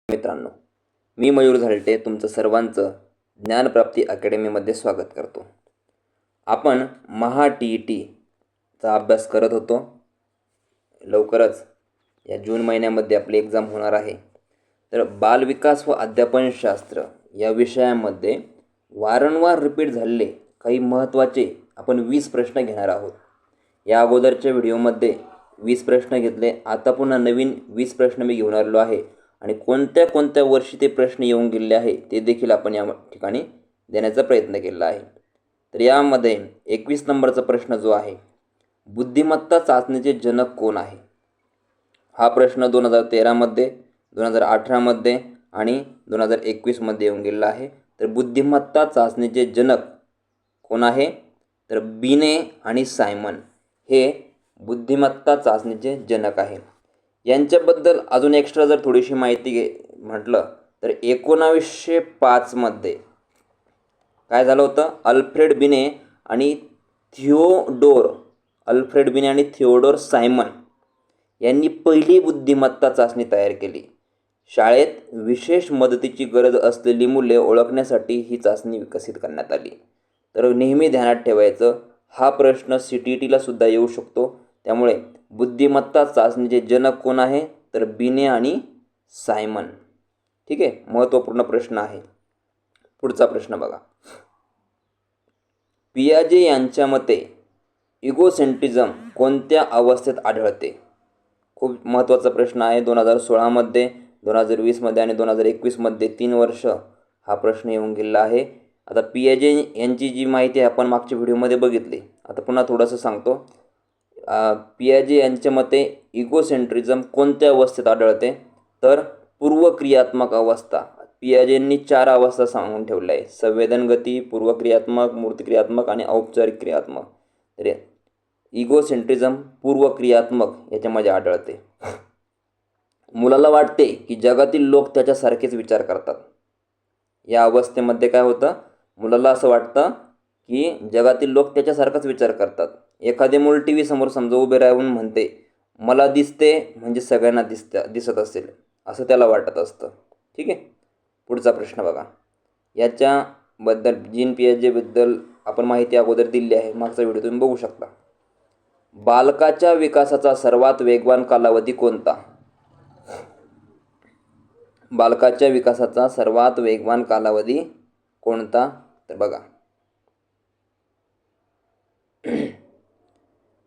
मित्रांनो, मी मयूर झालटे तुमचं सर्वांचं ज्ञानप्राप्ती अकॅडमीमध्ये स्वागत करतो. आपण महा TETचा अभ्यास करत होतो. लवकरच या जून महिन्यामध्ये आपली एक्झाम होणार आहे. तर बालविकास व अध्यापनशास्त्र या विषयामध्ये वारंवार रिपीट झालेले काही महत्त्वाचे आपण 20 प्रश्न घेणार आहोत. या अगोदरच्या व्हिडिओमध्ये 20 प्रश्न घेतले. आता पुन्हा नवीन 20 प्रश्न मी घेऊन आलेलो आहे आणि कोणत्या कोणत्या वर्षी ते प्रश्न येऊन गेले आहे ते देखील आपण या ठिकाणी देण्याचा प्रयत्न केला आहे. तर यामध्ये 21 नंबरचा प्रश्न जो आहे, बुद्धिमत्ता चाचणीचे जनक कोण आहे? हा प्रश्न 2013मध्ये, 2018मध्ये आणि 2021मध्ये येऊन गेलेला आहे. तर बुद्धिमत्ता चाचणीचे जनक कोण आहे? तर बिने आणि सायमन हे बुद्धिमत्ता चाचणीचे जनक आहे. यांच्याबद्दल अजून एक्स्ट्रा जर थोडीशी माहिती म्हटलं तर 1905मध्ये काय झालं होतं, अल्फ्रेड बिने आणि थिओडोर सायमन यांनी पहिली बुद्धिमत्ता चाचणी तयार केली. शाळेत विशेष मदतीची गरज असलेली मुले ओळखण्यासाठी ही चाचणी विकसित करण्यात आली. तर नेहमी ध्यानात ठेवायचं, हा प्रश्न CTETला सुद्धा येऊ शकतो. त्यामुळे बुद्धिमत्ता चाचणीचे जनक कोण आहे? तर बिने आणि सायमन. ठीक आहे, महत्त्वपूर्ण प्रश्न आहे. पुढचा प्रश्न बघा. पियाजे यांच्या मते इगोसेंट्रिझम कोणत्या अवस्थेत आढळते? खूप महत्त्वाचा प्रश्न आहे. 2016मध्ये, 2020मध्ये आणि 2021मध्ये 3 वर्ष हा प्रश्न येऊन गेलेला आहे. आता पियाजे यांची जी माहिती आहे आपण मागच्या व्हिडिओमध्ये बघितली. आता पुन्हा थोडंसं सांगतो. पियाजे यांच्या मते इगोसेंट्रिझम कोणत्या अवस्थेत आढळते? तर पूर्वक्रियात्मक अवस्था. पियाजेंनी 4 अवस्था सांगून ठेवल्या आहे: संवेदनगती, पूर्वक्रियात्मक, मूर्तिक्रियात्मक आणि औपचारिक क्रियात्मक. तर इगोसेंट्रिझम पूर्वक्रियात्मक याच्यामध्ये आढळते. मुलाला वाटते की जगातील लोक त्याच्यासारखेच विचार करतात. या अवस्थेमध्ये काय होतं, मुलाला असं वाटतं की जगातील लोक त्याच्यासारखाच विचार करतात. एखादे मूल TV समोर समजा उभे राहून म्हणते, मला दिसते म्हणजे सगळ्यांना दिसत असेल, असं त्याला वाटत असतं. ठीक आहे, पुढचा प्रश्न बघा. याच्याबद्दल जीन पियाजेबद्दल आपण माहिती अगोदर दिली आहे, मागचा व्हिडिओ तुम्ही बघू शकता. बालकाच्या विकासाचा सर्वात वेगवान कालावधी कोणता? बालकाच्या विकासाचा सर्वात वेगवान कालावधी कोणता? तर बघा,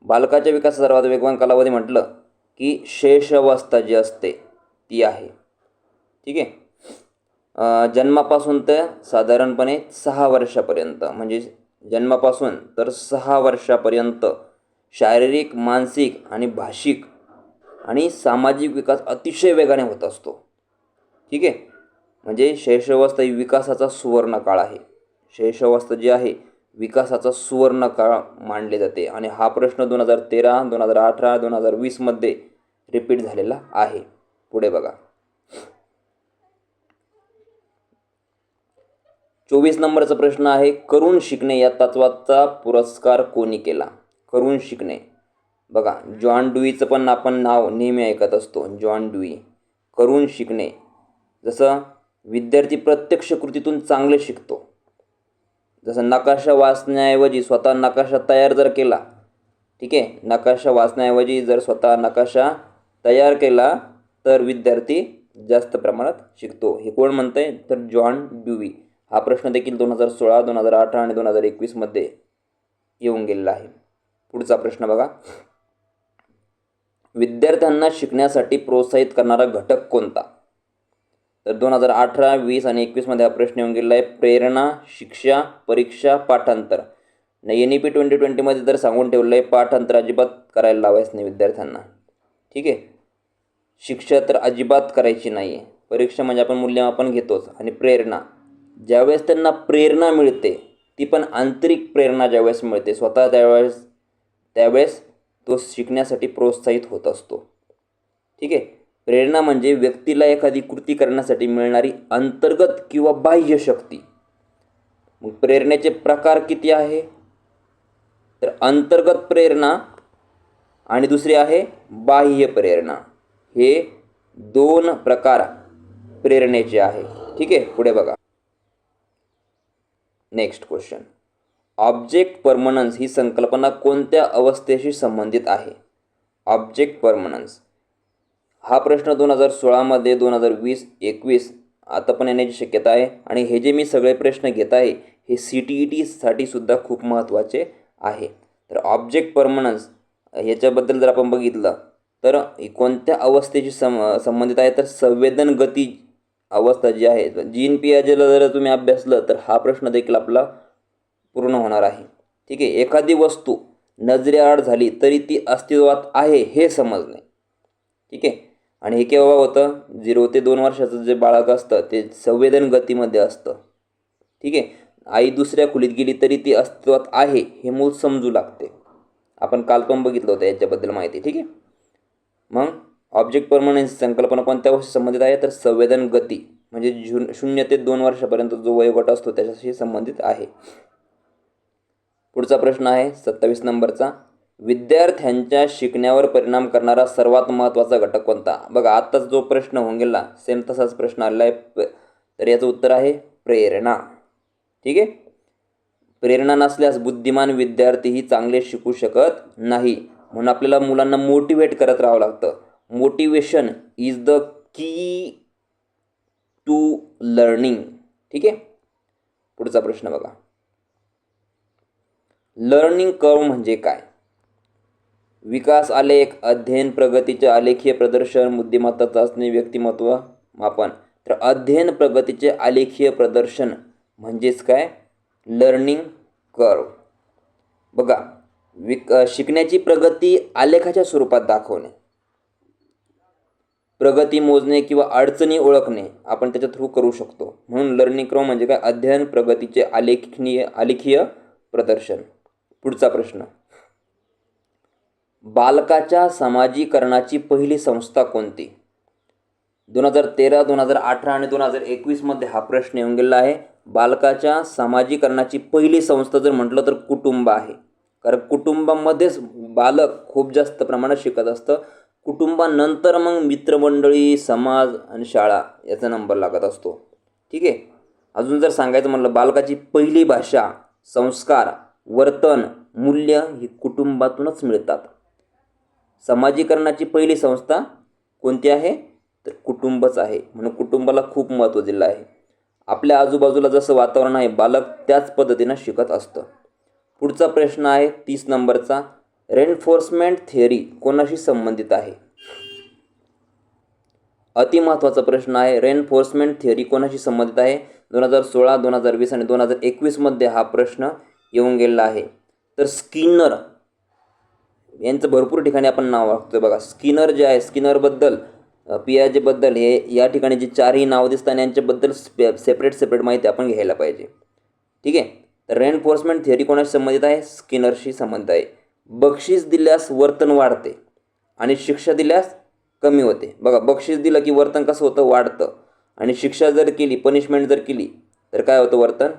बालकाच्या विकासाचा सर्वात वेगवान कालावधी म्हटलं की शैशवावस्था जी असते ती आहे. ठीक आहे, जन्मापासून ते साधारणपणे 6 वर्षापर्यंत, म्हणजे जन्मापासून तर 6 वर्षापर्यंत शारीरिक, मानसिक आणि भाषिक आणि सामाजिक विकास अतिशय वेगाने होत असतो. ठीक आहे, म्हणजे शैशवावस्था ही विकासाचा सुवर्ण काळ आहे. शैशवावस्था जी आहे विकासाचा सुवर्ण काळ मानले जाते आणि हा प्रश्न 2013, 2018, 2020मध्ये रिपीट झालेला आहे. पुढे बघा. 24 नंबरचा प्रश्न आहे, करून शिकणे या तत्वाचा पुरस्कार कोणी केला? करून शिकणे. बघा, जॉन ड्यूईचं पण आपण नाव नेहमी ऐकत असतो, जॉन ड्यूई. करून शिकणे, जसं विद्यार्थी प्रत्यक्ष कृतीतून चांगले शिकतो. जसं नकाशा वाचण्याऐवजी स्वतः नकाशा तयार जर केला, ठीक आहे, नकाशा वाचण्याऐवजी जर स्वतः नकाशा तयार केला तर विद्यार्थी जास्त प्रमाणात शिकतो. हे कोण म्हणतंय? तर जॉन ड्यूई. हा प्रश्न देखील 2016, 2018 आणि 2021मध्ये येऊन गेलेला आहे. पुढचा प्रश्न बघा. विद्यार्थ्यांना शिकण्यासाठी प्रोत्साहित करणारा घटक कोणता? तर 2018, 20 आणि 21मध्ये हा प्रश्न येऊन गेलेला आहे. प्रेरणा, शिक्षा, परीक्षा, पाठांतर. NEP 2020मध्ये तर सांगून ठेवलं आहे, पाठांतर अजिबात करायला लावायचं नाही विद्यार्थ्यांना. ठीक आहे, शिक्षा तर अजिबात करायची नाही आहे. परीक्षा म्हणजे आपण मूल्यमापन घेतोच. आणि प्रेरणा, ज्यावेळेस त्यांना प्रेरणा मिळते, ती पण आंतरिक प्रेरणा ज्यावेळेस मिळते स्वतः, त्यावेळेस तो शिकण्यासाठी प्रोत्साहित होत असतो. ठीक आहे, प्रेरणा म्हणजे व्यक्तीला एखादी कृती करण्यासाठी मिळणारी अंतर्गत किंवा बाह्य शक्ती. मग प्रेरणेचे प्रकार किती आहे? तर अंतर्गत प्रेरणा आणि दुसरी आहे बाह्य प्रेरणा. हे 2 प्रकार प्रेरणेचे आहे. ठीक आहे, पुढे बघा. Next question. ऑब्जेक्ट परमनन्स ही संकल्पना कोणत्या अवस्थेशी संबंधित आहे? ऑब्जेक्ट परमनन्स हा प्रश्न 2016मध्ये, 2020, 21 आता पण येण्याची शक्यता आहे. आणि हे जे मी सगळे प्रश्न घेत आहे हे CTET सुद्धा खूप महत्त्वाचे आहे. तर ऑब्जेक्ट परमनन्स ह्याच्याबद्दल जर आपण बघितलं तर कोणत्या अवस्थेशी संबंधित आहे, तर संवेदन गती अवस्था जी आहे. जीन पियाजेला जर तुम्ही अभ्यासलं तर हा प्रश्न देखील आपला पूर्ण होणार आहे. ठीक आहे, एखादी वस्तू नजरेआड झाली तरी ती अस्तित्वात आहे हे समजणे. ठीक आहे, आणि हे केव्हा होतं? 0 ते 2 वर्षाचं जे बाळक असतं ते संवेदन गतीमध्ये असतं. ठीक आहे, आई दुसऱ्या खोलीत गेली तरी ती अस्तित्वात आहे हे मूल समजू लागते. आपण काल पण बघितलं होतं याच्याबद्दल माहिती. ठीक आहे, मग ऑब्जेक्ट परमनन्स संकल्पना कोणत्या गोष्टी संबंधित आहे, तर संवेदन गती म्हणजे 0 ते 2 वर्षापर्यंत जो वयोगट असतो त्याच्याशी संबंधित आहे. पुढचा प्रश्न आहे 27 नंबरचा. विद्यार्थ्यांच्या शिकण्यावर परिणाम करणारा सर्वात महत्त्वाचा घटक कोणता? बघा, आत्ताच जो प्रश्न होऊन गेला सेम तसाच प्रश्न आलेला आहे. तर याचं उत्तर आहे प्रेरणा. ठीक आहे, प्रेरणा नसल्यास बुद्धिमान विद्यार्थीही चांगले शिकू शकत नाही. म्हणून आपल्याला मुलांना मोटिवेट करत राहावं लागतं. Motivation is the key to learning. ठीक आहे, पुढचा प्रश्न बघा. लर्निंग कर्व म्हणजे काय? विकास आलेख, अध्ययन प्रगतीचे आलेखीय प्रदर्शन, बुद्धिमत्ता चाचणी, व्यक्तिमत्व मापन. तर अध्ययन प्रगतीचे आलेखीय प्रदर्शन म्हणजेच काय? Learning curve. बघा, शिकण्याची प्रगती आलेखाच्या स्वरूपात दाखवणे, प्रगती मोजणे किंवा अडचणी ओळखणे आपण त्याच्या थ्रू करू शकतो. म्हणून लर्निंग कर्व म्हणजे काय? अध्ययन प्रगतीचे आलेखीय प्रदर्शन. पुढचा प्रश्न. बालकाच्या समाजीकरणाची पहिली संस्था कोणती? 2013, 2018 आणि 2021मध्ये हा प्रश्न येऊन गेला आहे. बालकाच्या समाजीकरणाची पहिली संस्था जर म्हटलं तर कुटुंब आहे. कारण कुटुंबामध्येच बालक खूप जास्त प्रमाणात शिकत असतं. कुटुंबानंतर मग मित्रमंडळी, समाज आणि शाळा याचा नंबर लागत असतो. ठीक आहे, अजून जर सांगायचं म्हटलं, बालकाची पहिली भाषा, संस्कार, वर्तन, मूल्य ही कुटुंबातूनच मिळतात. समाजीकरणाची पहिली संस्था कोणती आहे? तर कुटुंबच आहे. म्हणून कुटुंबाला खूप महत्त्व दिलं आहे. आपल्या आजूबाजूला जसं वातावरण आहे बालक त्याच पद्धतीनं शिकत असतं. पुढचा प्रश्न आहे 30 नंबरचा. रेनफोर्समेंट थिअरी कोणाशी संबंधित आहे? अतिमहत्त्वाचा प्रश्न आहे. रेनफोर्समेंट थिअरी कोणाशी संबंधित आहे? 2016, 2020 आणि 2021मध्ये हा प्रश्न येऊन गेला आहे. तर स्किनर यांचं भरपूर ठिकाणी आपण नाव वाचतोय. बघा, स्किनर जे आहे, स्किनरबद्दल, पियाजेबद्दल हे या ठिकाणी जे चारही नावं दिसतात यांच्याबद्दल सेपरेट माहिती आपण घ्यायला पाहिजे. ठीक आहे, तर रेनफोर्समेंट थिअरी कोणाशी संबंधित आहे? स्किनरशी संबंधित आहे. बक्षीस दिल्यास वर्तन वाढते आणि शिक्षा दिल्यास कमी होते. बघा, बक्षीस दिलं की वर्तन कसं होतं? वाढतं. आणि शिक्षा जर केली, पनिशमेंट जर केली तर काय होतं? वर्तन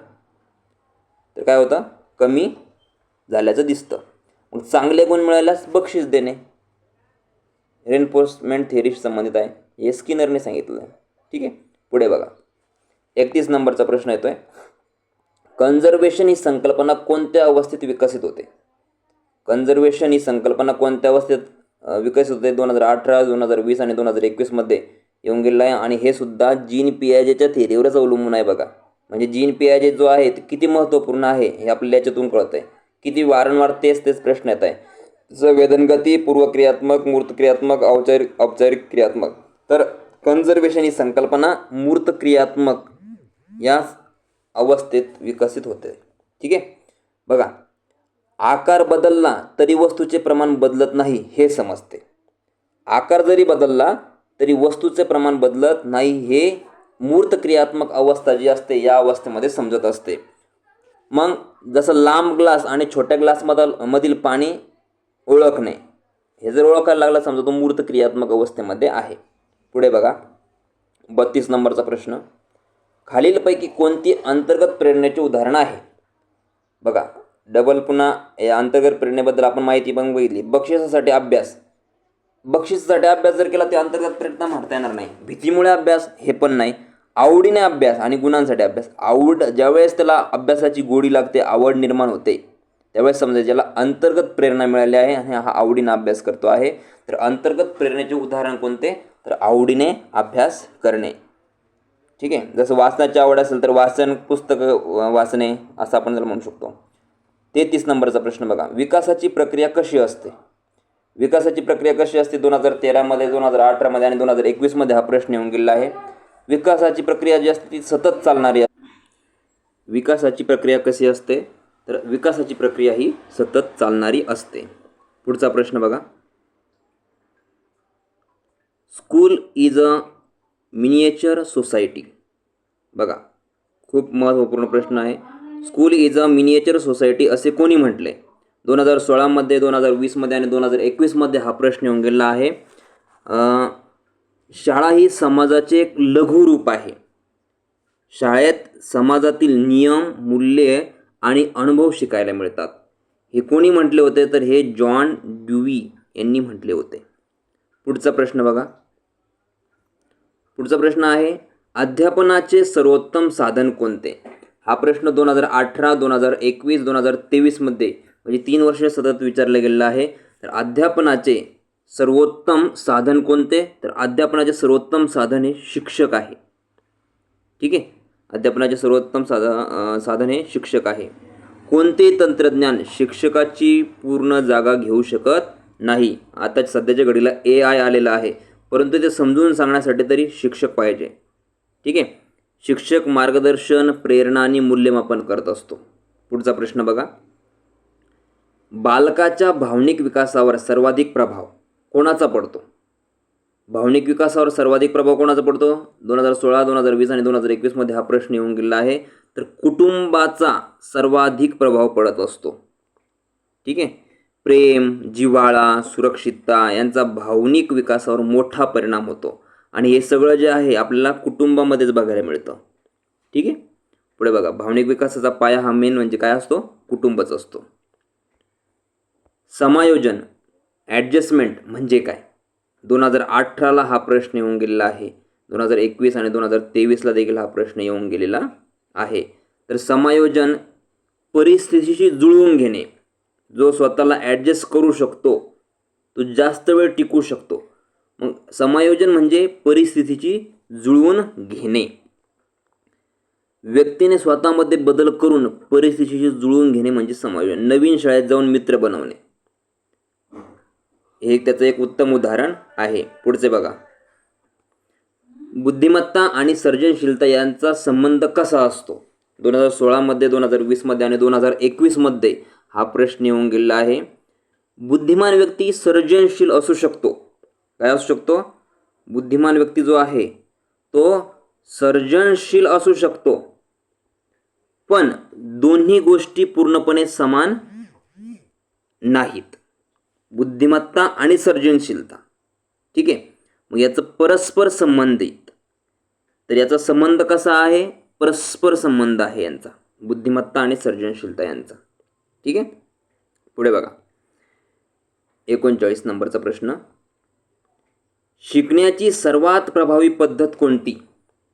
तर काय होतं? कमी झाल्याचं दिसतं. मग चांगले गुण मिळाल्यास बक्षीस देणे रेनफोर्समेंट थिअरीशी संबंधित आहे, हे स्किनरने सांगितलं आहे. ठीक आहे, पुढे बघा. 31 नंबरचा प्रश्न येतोय. कन्झर्वेशन ही संकल्पना कोणत्या अवस्थेत विकसित होते? कन्झर्वेशन ही संकल्पना कोणत्या अवस्थेत विकसित होते? 2018, 2020 आणि 2021मध्ये येऊन गेलेलं आहे. आणि हे सुद्धा जीन पियाजेच्या थिअरीवरच अवलंबून आहे. बघा, म्हणजे जीन पियाजे जो आहे ते किती महत्त्वपूर्ण आहे हे आपल्याला याच्यातून कळतं आहे. किती वारंवार तेच प्रश्न येत आहे. संवेदनगती, पूर्वक्रियात्मक, मूर्तक्रियात्मक, औपचारिक क्रियात्मक. तर कन्झर्वेशन ही संकल्पना मूर्त क्रियात्मक या अवस्थेत विकसित होते. ठीक आहे, बघा, आकार बदलला तरी वस्तूचे प्रमाण बदलत नाही हे समजते. आकार जरी बदलला तरी वस्तूचे प्रमाण बदलत नाही हे मूर्त क्रियात्मक अवस्था जी असते या अवस्थेमध्ये समजत असते. मग जसं लांब ग्लास आणि छोट्या ग्लासमधील पाणी ओळखणे, हे जर ओळखायला लागला समजा तो मूर्त क्रियात्मक अवस्थेमध्ये आहे. पुढे बघा, 32 नंबरचा प्रश्न. खालीलपैकी कोणती अंतर्गत प्रेरणेचे उदाहरण आहे? बघा, डबल पुन्हा या अंतर्गत प्रेरणेबद्दल आपण माहिती पण बघितली. बक्षिसासाठी अभ्यास, बक्षिसासाठी अभ्यास जर केला ते अंतर्गत प्रेरणा म्हणता येणार नाही. भीतीमुळे अभ्यास हे पण नाही. आवडीने अभ्यास आणि गुणांसाठी अभ्यास. ज्यावेळेस त्याला अभ्यासाची गोडी लागते, आवड निर्माण होते, त्यावेळेस समजा ज्याला अंतर्गत प्रेरणा मिळाली आहे आणि हा आवडीने अभ्यास करतो आहे. तर अंतर्गत प्रेरणेचे उदाहरण कोणते? तर आवडीने अभ्यास करणे. ठीक आहे. जसं वाचनाची आवड असेल तर पुस्तकं वाचणे असं आपण जर म्हणू शकतो. 33 नंबरचा प्रश्न बघा. विकासाची प्रक्रिया कशी असते? विकासाची प्रक्रिया कशी असते? 2013मध्ये, 2018मध्ये आणि 2021मध्ये हा प्रश्न येऊन गेलेला आहे. विकासाची प्रक्रिया जी असते ती सतत चालणारी असते. विकासाची प्रक्रिया कशी असते? तर विकासाची प्रक्रिया ही सतत चालणारी असते. पुढचा प्रश्न बघा. School is a miniature society. बघा, खूप महत्त्वपूर्ण प्रश्न आहे. School is a miniature society असे कोणी म्हटले? 2016मध्ये, 2020मध्ये आणि 2021मध्ये हा प्रश्न येऊन गेला आहे. शाळा ही समाजाचे एक लघुरूप आहे. शाळेत समाजातील नियम, मूल्ये आणि अनुभव शिकायला मिळतात. हे कोणी म्हटले होते? तर हे जॉन ड्यूई यांनी म्हटले होते. पुढचा प्रश्न बघा. पुढचा प्रश्न आहे, अध्यापनाचे सर्वोत्तम साधन कोणते? हा प्रश्न 2018, 2021, 2023मध्ये म्हणजे 3 वर्ष सतत विचारला गेलेला आहे. तर अध्यापनाचे सर्वोत्तम साधन कोणते? तर अध्यापनाचे सर्वोत्तम साधन हे शिक्षक आहे. ठीक आहे. अध्यापनाचे सर्वोत्तम साधन हे शिक्षक आहे. कोणते तंत्रज्ञान शिक्षकाची पूर्ण जागा घेऊ शकत नाही? आता सध्याच्या घडीला AI आलेला आहे, परंतु ते समजून सांगण्यासाठी तरी शिक्षक पाहिजे. ठीक आहे. शिक्षक मार्गदर्शन, प्रेरणा आणि मूल्यमापन करत असतो. पुढचा प्रश्न बघा. बालकाच्या भावनिक विकासावर सर्वाधिक प्रभाव कोणाचा पडतो? भावनिक विकासावर सर्वाधिक प्रभाव कोणाचा पडतो? 2016, 2020 आणि 2021मध्ये हा प्रश्न येऊन गेला आहे. तर कुटुंबाचा सर्वाधिक प्रभाव पडत असतो. ठीक आहे. प्रेम, जिव्हाळा, सुरक्षितता यांचा भावनिक विकासावर मोठा परिणाम होतो आणि हे सगळं जे आहे आपल्याला कुटुंबामध्येच बघायला मिळतं. ठीक आहे. पुढे बघा. भावनिक विकासाचा पाया हा मेन म्हणजे काय असतो? कुटुंबच असतो. समायोजन, ॲडजस्टमेंट म्हणजे काय? 2018ला हा प्रश्न येऊन गेलेला आहे. 2021 आणि 2023ला देखील हा प्रश्न येऊन गेलेला आहे. तर समायोजन परिस्थितीशी जुळवून घेणे. जो स्वतःला ॲडजस्ट करू शकतो तो जास्त वेळ टिकू शकतो. मग समायोजन म्हणजे परिस्थितीची जुळवून घेणे. व्यक्तीने स्वतःमध्ये बदल करून परिस्थितीशी जुळवून घेणे म्हणजे समायोजन. नवीन शाळेत जाऊन मित्र बनवणे हे त्याचं एक उत्तम उदाहरण आहे. पुढचे बघा. बुद्धिमत्ता आणि सर्जनशीलता यांचा संबंध कसा असतो? 2016मध्ये, 2020मध्ये आणि 2021मध्ये हा प्रश्न येऊन गेलेला आहे. बुद्धिमान व्यक्ती सर्जनशील असू शकतो. काय असू शकतो? बुद्धिमान व्यक्ती जो आहे तो सर्जनशील असू शकतो, पण दोन्ही गोष्टी पूर्णपणे समान नाहीत. बुद्धिमत्ता आणि सर्जनशीलता. ठीक आहे. मग याचं परस्पर संबंधित. तर याचा संबंध कसा आहे? परस्पर संबंध आहे यांचा, बुद्धिमत्ता आणि सर्जनशीलता यांचा. ठीक आहे. पुढे बघा. 39 नंबरचा प्रश्न. शिकण्याची सर्वात प्रभावी पद्धत कोणती?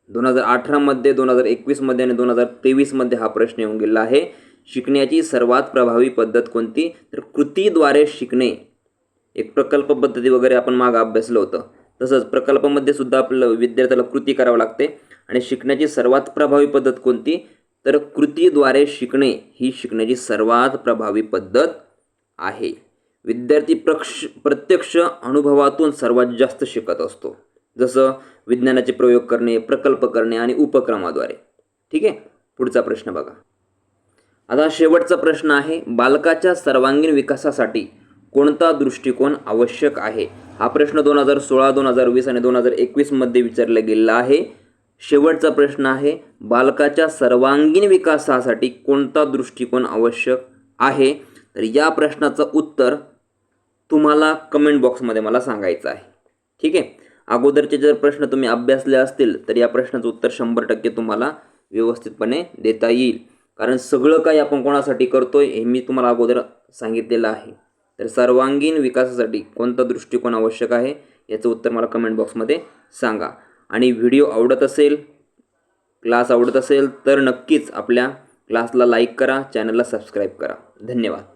2018मध्ये, 2021मध्ये आणि 2023मध्ये हा प्रश्न येऊन गेला आहे. शिकण्याची सर्वात प्रभावी पद्धत कोणती? तर कृतीद्वारे शिकणे. एक प्रकल्प पद्धती वगैरे आपण मागं अभ्यासलं होतं, तसंच प्रकल्पामध्ये सुद्धा आपलं विद्यार्थ्याला कृती करावी लागते. आणि शिकण्याची सर्वात प्रभावी पद्धत कोणती? तर कृतीद्वारे शिकणे ही शिकण्याची सर्वात प्रभावी पद्धत आहे. विद्यार्थी प्रत्यक्ष अनुभवातून सर्वात जास्त शिकत असतो, जसं विज्ञानाचे प्रयोग करणे, प्रकल्प करणे आणि उपक्रमाद्वारे. ठीक आहे. पुढचा प्रश्न बघा. आता शेवटचा प्रश्न आहे, बालकाच्या सर्वांगीण विकासासाठी कोणता दृष्टिकोन आवश्यक आहे? हा प्रश्न 2016, 2020 आणि 2021मध्ये विचारला गेलेला आहे. शेवटचा प्रश्न आहे, बालकाच्या सर्वांगीण विकासासाठी कोणता दृष्टिकोन आवश्यक आहे? तर या प्रश्नाचं उत्तर तुम्हाला कमेंट बॉक्समध्ये मला सांगायचं आहे. ठीक आहे. अगोदरचे जर प्रश्न तुम्ही अभ्यासले असतील तर या प्रश्नाचं उत्तर 100% तुम्हाला व्यवस्थितपणे देता येईल. कारण सगळं काही आपण कोणासाठी करतोय हे मी तुम्हाला अगोदर सांगितलेलं आहे. तर सर्वांगीण विकासासाठी कोणता दृष्टिकोन आवश्यक आहे याचं उत्तर मला कमेंट बॉक्समध्ये सांगा. आणि व्हिडिओ आवडत असेल, क्लास आवडत असेल तर नक्कीच आपल्या क्लासला लाईक करा, चॅनलला सबस्क्राईब करा. धन्यवाद.